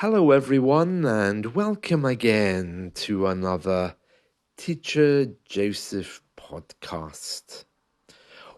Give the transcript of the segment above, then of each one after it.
Hello, everyone, and welcome again to another Teacher Joseph podcast.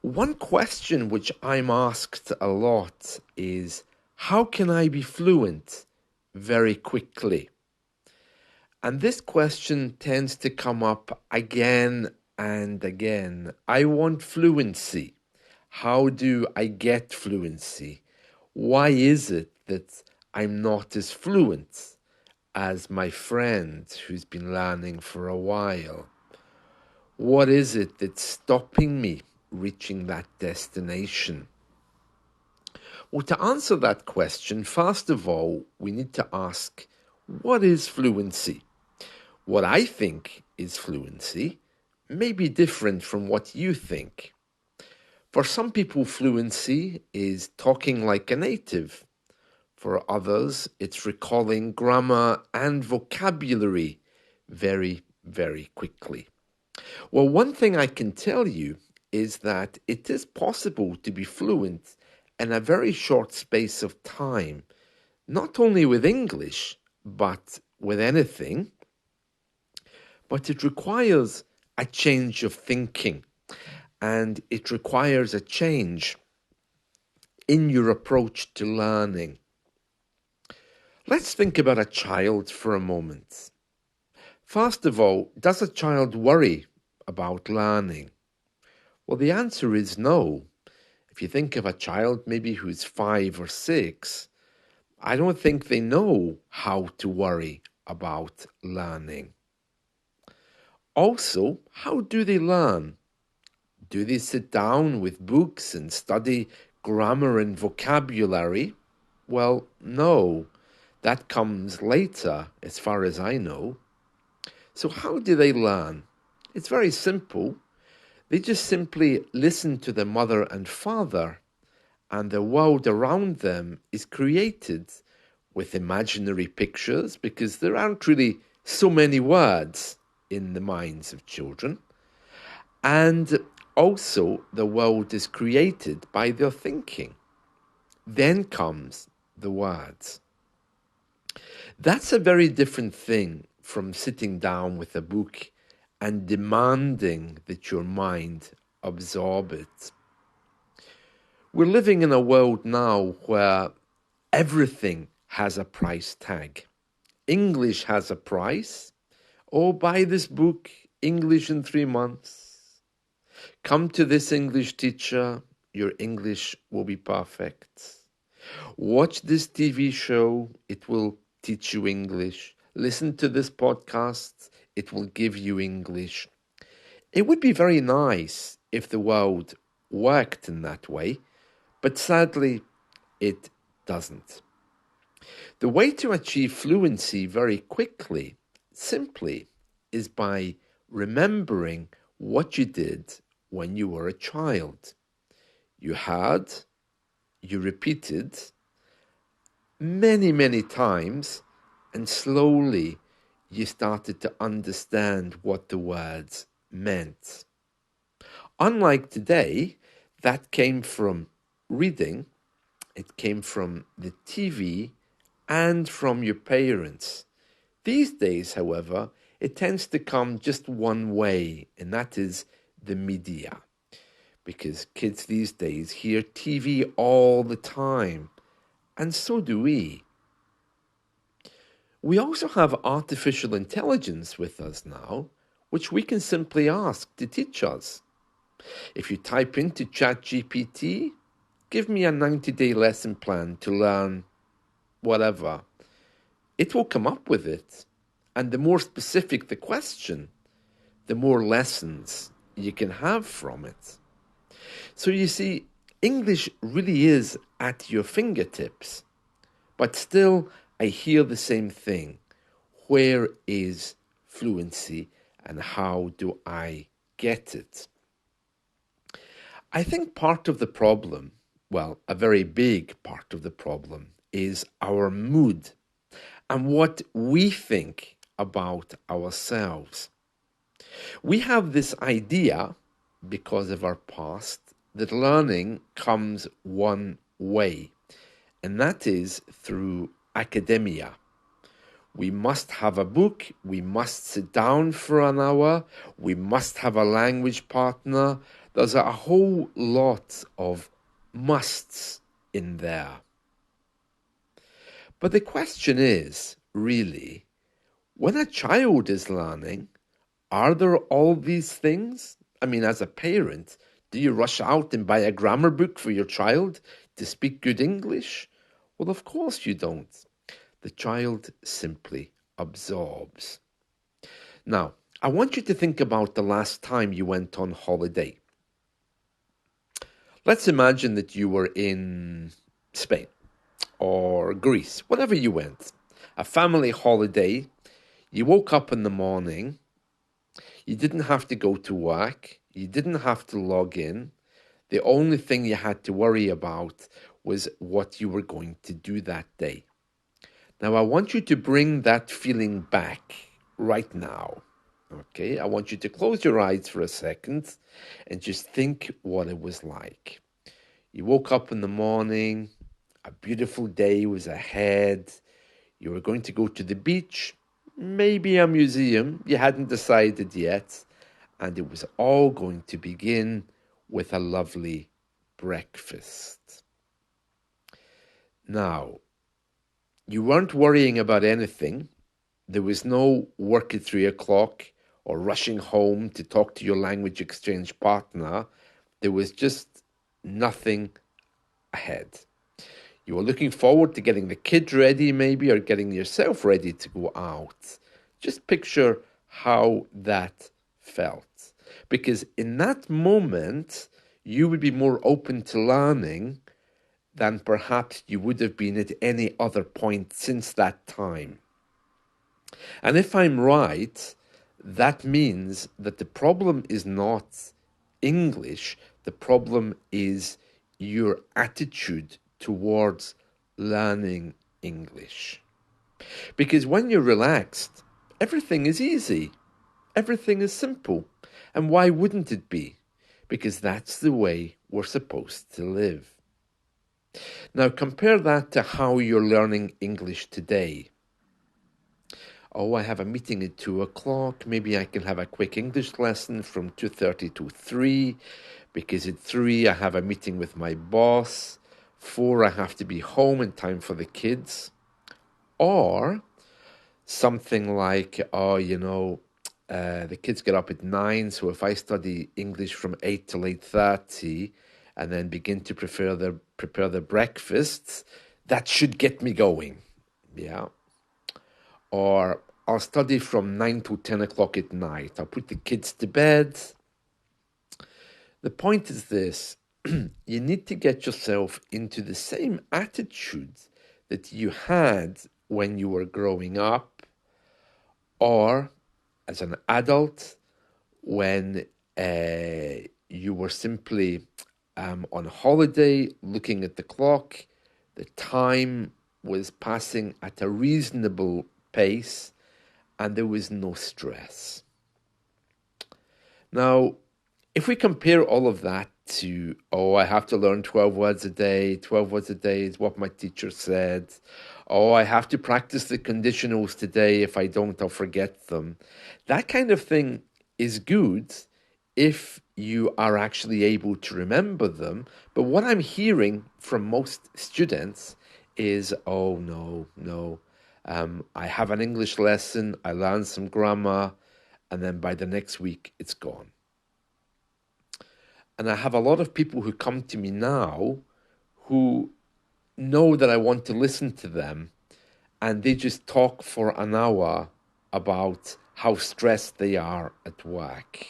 One question which I'm asked a lot is, how can I be fluent very quickly? And this question tends to come up again and again. I want fluency. How do I get fluency? Why is it that I'm not as fluent as my friend who's been learning for a while? What is it that's stopping me reaching that destination? Well, to answer that question, first of all, we need to ask, what is fluency? What I think is fluency may be different from what you think. For some people, fluency is talking like a native. For others, it's recalling grammar and vocabulary very, very quickly. Well, one thing I can tell you is that it is possible to be fluent in a very short space of time, not only with English, but with anything. But it requires a change of thinking, and it requires a change in your approach to learning. Let's think about a child for a moment. First of all, does a child worry about learning? Well, the answer is no. If you think of a child maybe who's 5 or 6, I don't think they know how to worry about learning. Also, how do they learn? Do they sit down with books and study grammar and vocabulary? Well, no. That comes later, as far as I know. So how do they learn? It's very simple. They just simply listen to their mother and father, and the world around them is created with imaginary pictures because there aren't really so many words in the minds of children. And also the world is created by their thinking. Then comes the words. That's a very different thing from sitting down with a book and demanding that your mind absorb it. We're living in a world now where everything has a price tag. English has a price. Oh, buy this book, English in 3 months. Come to this English teacher, your English will be perfect. Watch this TV show, it will teach you English. Listen to this podcast, it will give you English. It would be very nice if the world worked in that way, but sadly, it doesn't. The way to achieve fluency very quickly, simply, is by remembering what you did when you were a child. You heard, you repeated many, many times, and slowly you started to understand what the words meant. Unlike today, that came from reading, it came from the TV, and from your parents. These days, however, it tends to come just one way, and that is the media. Because kids these days hear TV all the time, and so do we. We also have artificial intelligence with us now, which we can simply ask to teach us. If you type into ChatGPT, give me a 90-day lesson plan to learn whatever, it will come up with it. And the more specific the question, the more lessons you can have from it. So you see, English really is at your fingertips. But still, I hear the same thing. Where is fluency and how do I get it? I think part of the problem, well, a very big part of the problem, is our mood and what we think about ourselves. We have this idea, because of our past, that learning comes one way, and that is through academia. We must have a book. We must sit down for an hour. We must have a language partner. There's a whole lot of musts in there. But the question is, really, when a child is learning, are there all these things? I mean, as a parent, do you rush out and buy a grammar book for your child to speak good English? Well, of course you don't. The child simply absorbs. Now, I want you to think about the last time you went on holiday. Let's imagine that you were in Spain or Greece, wherever you went. A family holiday. You woke up in the morning. You didn't have to go to work. You didn't have to log in. The only thing you had to worry about was what you were going to do that day. Now, I want you to bring that feeling back right now. Okay, I want you to close your eyes for a second and just think what it was like. You woke up in the morning, a beautiful day was ahead. You were going to go to the beach, maybe a museum, you hadn't decided yet, and it was all going to begin with a lovely breakfast. Now, you weren't worrying about anything. There was no work at 3 o'clock or rushing home to talk to your language exchange partner. There was just nothing ahead. You were looking forward to getting the kid ready, maybe, or getting yourself ready to go out. Just picture how that felt. Because in that moment, you would be more open to learning than perhaps you would have been at any other point since that time. And if I'm right, that means that the problem is not English, the problem is your attitude towards learning English. Because when you're relaxed, everything is easy, everything is simple. And why wouldn't it be? Because that's the way we're supposed to live. Now, compare that to how you're learning English today. Oh, I have a meeting at 2 o'clock. Maybe I can have a quick English lesson from 2:30 to 3, because at 3 I have a meeting with my boss. 4 I have to be home in time for the kids. Or something like, the kids get up at 9, so if I study English from 8 till 8:30 and then begin to prepare their breakfasts, that should get me going. Yeah. Or I'll study from 9 to 10 o'clock at night. I'll put the kids to bed. The point is this. You need to get yourself into the same attitude that you had when you were growing up, or as an adult when you were simply on holiday looking at the clock. The time was passing at a reasonable pace and there was no stress. Now, if we compare all of that to, I have to learn 12 words a day, 12 words a day is what my teacher said. I have to practice the conditionals today. If I don't, I'll forget them. That kind of thing is good if you are actually able to remember them. But what I'm hearing from most students is, no. I have an English lesson, I learn some grammar, and then by the next week, it's gone. And I have a lot of people who come to me now who know that I want to listen to them, and they just talk for an hour about how stressed they are at work.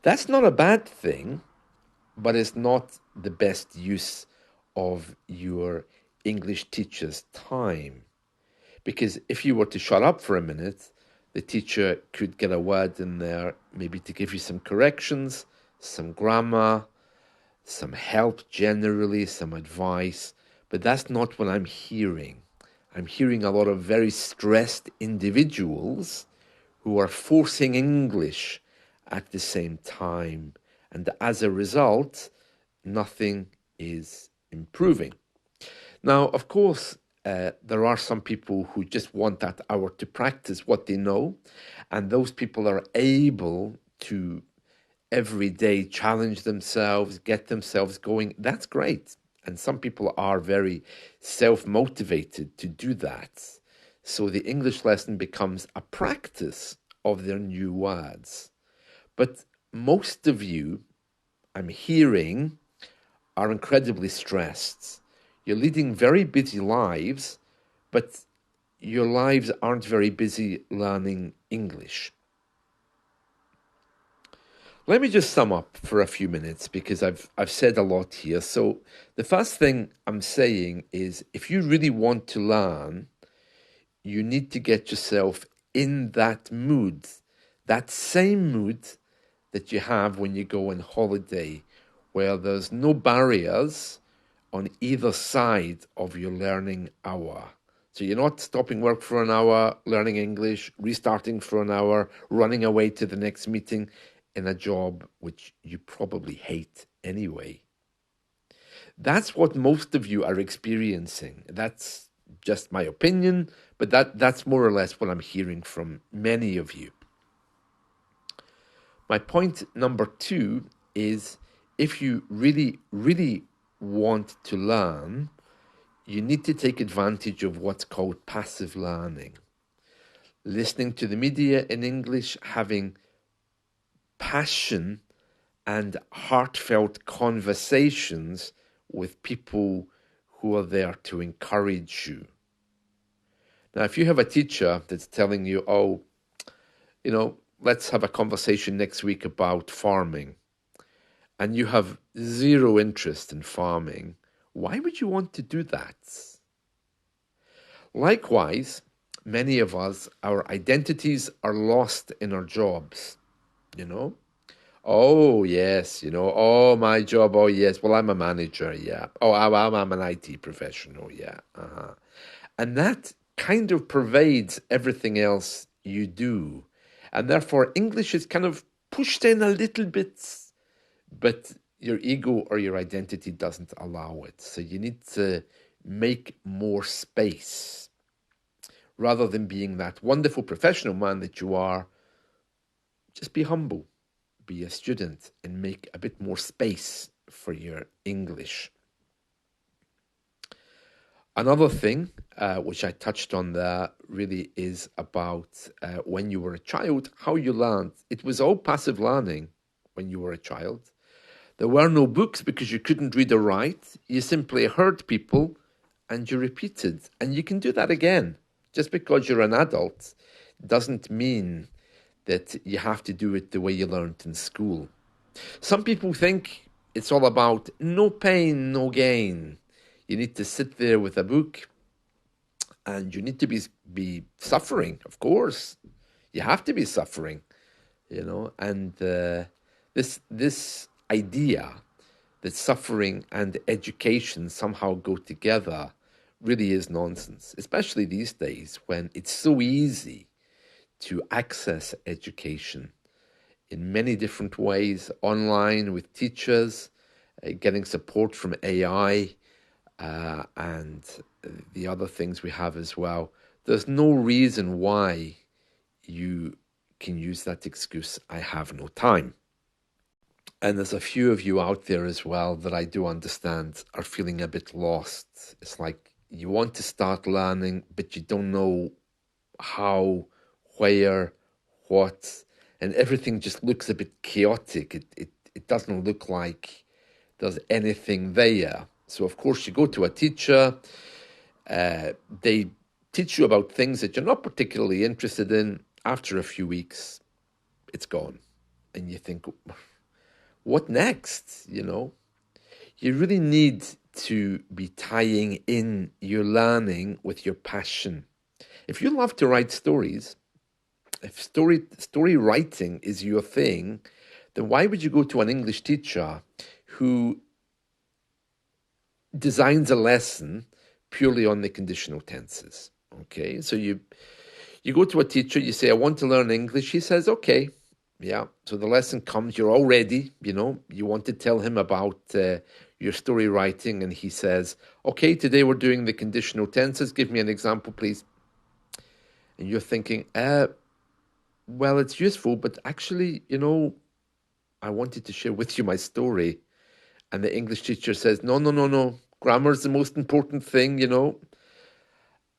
That's not a bad thing, but it's not the best use of your English teacher's time. Because if you were to shut up for a minute, the teacher could get a word in there, maybe to give you some corrections, some grammar, some help generally, some advice. But that's not what I'm hearing. I'm hearing a lot of very stressed individuals who are forcing English at the same time. And as a result, nothing is improving. Now, of course, there are some people who just want that hour to practice what they know, and those people are able to every day challenge themselves, get themselves going. That's great. And some people are very self motivated to do that. So the English lesson becomes a practice of their new words. But most of you, I'm hearing, are incredibly stressed. You're leading very busy lives, but your lives aren't very busy learning English. Let me just sum up for a few minutes because I've said a lot here. So the first thing I'm saying is if you really want to learn, you need to get yourself in that mood, that same mood that you have when you go on holiday, where there's no barriers on either side of your learning hour. So you're not stopping work for an hour, learning English, restarting for an hour, running away to the next meeting in a job which you probably hate anyway. That's what most of you are experiencing. That's just my opinion, but that's more or less what I'm hearing from many of you. My point number two is if you really, really want to learn, you need to take advantage of what's called passive learning. Listening to the media in English, having passion and heartfelt conversations with people who are there to encourage you. Now, if you have a teacher that's telling you, oh, let's have a conversation next week about farming, and you have zero interest in farming, why would you want to do that? Likewise, many of us, our identities are lost in our jobs, you know? Oh, yes, oh, my job, oh, yes, well, I'm a manager, yeah. Oh, I'm an IT professional, yeah. And that kind of pervades everything else you do. And therefore, English is kind of pushed in a little bit, but your ego or your identity doesn't allow it. So you need to make more space. Rather than being that wonderful professional man that you are, just be humble, be a student, and make a bit more space for your English. Another thing, which I touched on there, really is about when you were a child, how you learned. It was all passive learning when you were a child. There were no books because you couldn't read or write. You simply heard people and you repeated. And you can do that again. Just because you're an adult doesn't mean that you have to do it the way you learned in school. Some people think it's all about no pain, no gain. You need to sit there with a book and you need to be suffering, of course. You have to be suffering, and this idea that suffering and education somehow go together really is nonsense, especially these days when it's so easy to access education in many different ways, online with teachers, getting support from AI, and the other things we have as well. There's no reason why you can use that excuse, I have no time. And there's a few of you out there as well that I do understand are feeling a bit lost. It's like you want to start learning, but you don't know how, where, what, and everything just looks a bit chaotic. It doesn't look like there's anything there. So of course you go to a teacher, they teach you about things that you're not particularly interested in. After a few weeks, it's gone. And you think, what next? You really need to be tying in your learning with your passion. If you love to write stories, if story writing is your thing, then why would you go to an English teacher who designs a lesson purely on the conditional tenses? Okay, so you go to a teacher, you say, I want to learn English. He says, okay, yeah. So the lesson comes, you're all ready, you want to tell him about your story writing, and he says, okay, today we're doing the conditional tenses. Give me an example, please. And you're thinking, well, it's useful, but actually, I wanted to share with you my story. And the English teacher says, no, no, no, no. Grammar's the most important thing.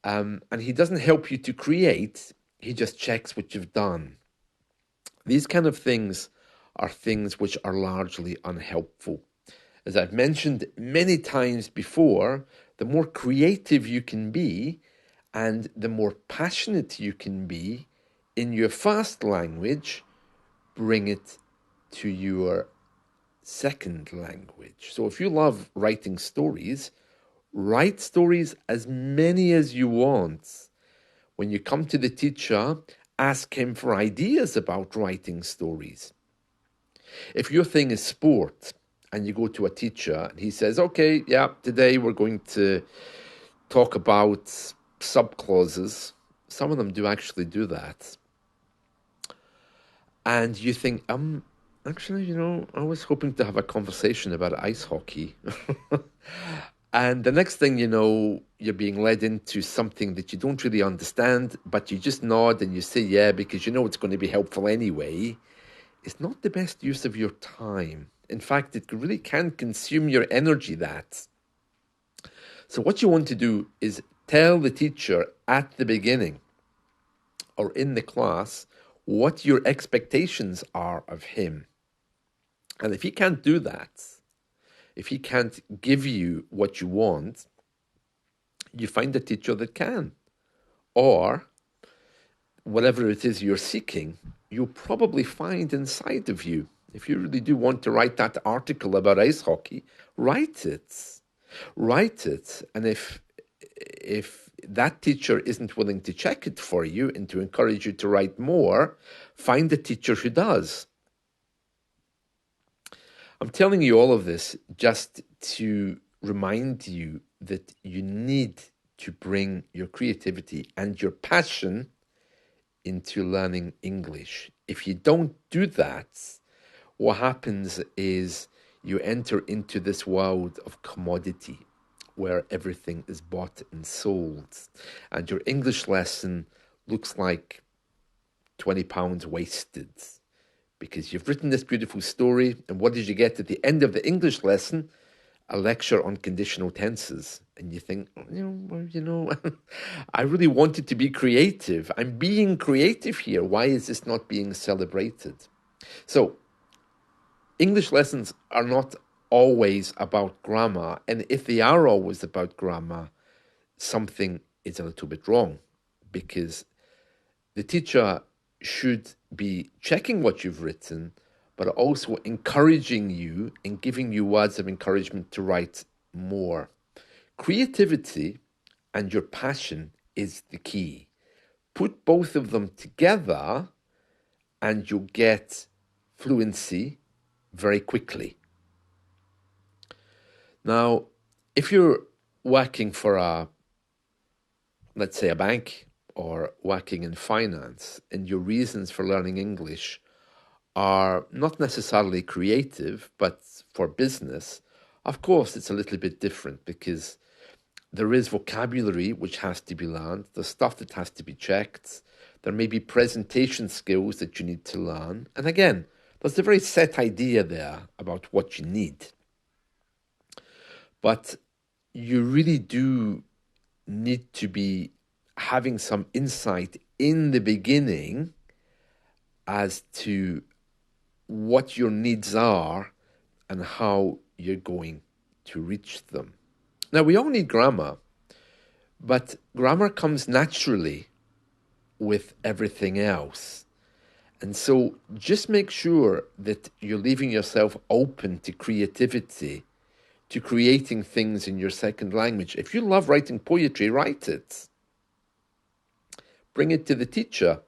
And he doesn't help you to create, he just checks what you've done. These kind of things are things which are largely unhelpful. As I've mentioned many times before, the more creative you can be and the more passionate you can be in your first language, bring it to your second language. So if you love writing stories, write stories as many as you want. When you come to the teacher, ask him for ideas about writing stories. If your thing is sport and you go to a teacher and he says, okay, yeah, today we're going to talk about subclauses. Some of them do actually do that. And you think, actually, I was hoping to have a conversation about ice hockey. And the next thing you know, you're being led into something that you don't really understand, but you just nod and you say, yeah, because you know it's going to be helpful anyway. It's not the best use of your time. In fact, it really can consume your energy, that. So what you want to do is tell the teacher at the beginning or in the class what your expectations are of him. And if he can't do that, if he can't give you what you want, you find a teacher that can. Or whatever it is you're seeking, you'll probably find inside of you. If you really do want to write that article about ice hockey, write it. Write it. And if that teacher isn't willing to check it for you and to encourage you to write more, find a teacher who does. I'm telling you all of this just to remind you that you need to bring your creativity and your passion into learning English. If you don't do that, what happens is you enter into this world of commodity where everything is bought and sold, and your English lesson looks like £20 wasted because you've written this beautiful story, and what did you get at the end of the English lesson? A lecture on conditional tenses. And you think, I really wanted to be creative. I'm being creative here. Why is this not being celebrated? So, English lessons are not always about grammar. And if they are always about grammar, something is a little bit wrong, because the teacher should be checking what you've written, but also encouraging you and giving you words of encouragement to write more. Creativity and your passion is the key. Put both of them together and you'll get fluency very quickly. Now, if you're working for let's say a bank, or working in finance, and your reasons for learning English are not necessarily creative, but for business, of course, it's a little bit different, because there is vocabulary which has to be learned. There's stuff that has to be checked. There may be presentation skills that you need to learn. And again, there's a very set idea there about what you need. But you really do need to be having some insight in the beginning as to what your needs are and how you're going to reach them. Now, we all need grammar, but grammar comes naturally with everything else. And so just make sure that you're leaving yourself open to creativity, to creating things in your second language. If you love writing poetry, write it. Bring it to the teacher.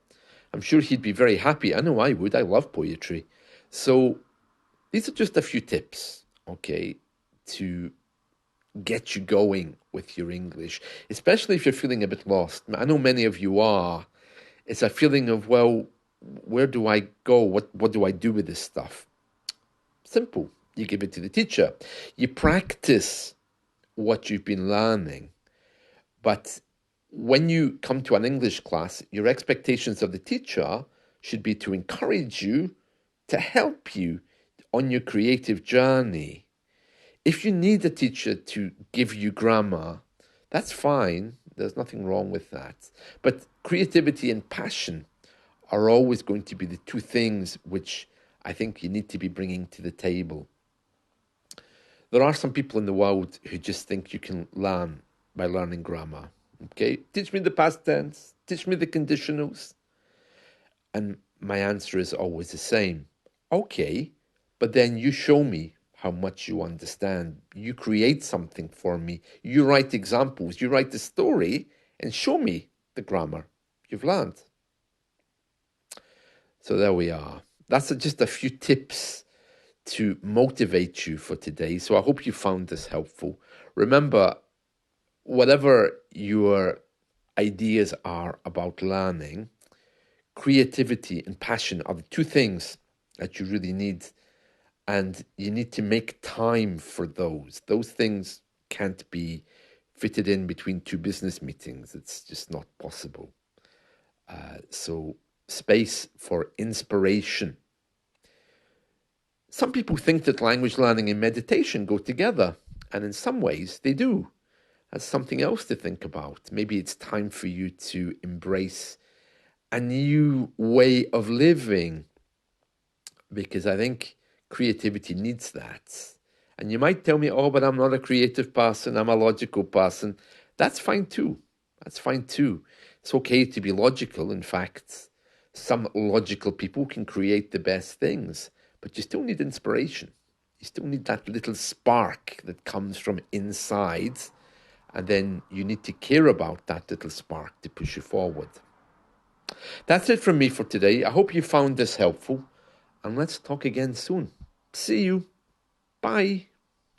I'm sure he'd be very happy. I know I would. I love poetry. So these are just a few tips, okay, to get you going with your English, especially if you're feeling a bit lost. I know many of you are. It's a feeling of, well, where do I go? What do I do with this stuff? Simple. You give it to the teacher. You practice what you've been learning. But when you come to an English class, your expectations of the teacher should be to encourage you, to help you on your creative journey. If you need a teacher to give you grammar, that's fine. There's nothing wrong with that. But creativity and passion are always going to be the two things which I think you need to be bringing to the table. There are some people in the world who just think you can learn by learning grammar. Okay, teach me the past tense, teach me the conditionals. And my answer is always the same. Okay, but then you show me how much you understand. You create something for me. You write examples, you write the story, and show me the grammar you've learned. So there we are. That's just a few tips to motivate you for today. So I hope you found this helpful. Remember, whatever your ideas are about learning, creativity and passion are the two things that you really need. And you need to make time for those. Those things can't be fitted in between two business meetings. It's just not possible. So space for inspiration. Some people think that language learning and meditation go together, and in some ways they do. That's something else to think about. Maybe it's time for you to embrace a new way of living, because I think creativity needs that. And you might tell me, oh, but I'm not a creative person, I'm a logical person. That's fine too. That's fine too. It's okay to be logical. In fact, some logical people can create the best things, but you still need inspiration. You still need that little spark that comes from inside, and then you need to care about that little spark to push you forward. That's it from me for today. I hope you found this helpful, and let's talk again soon. See you. Bye.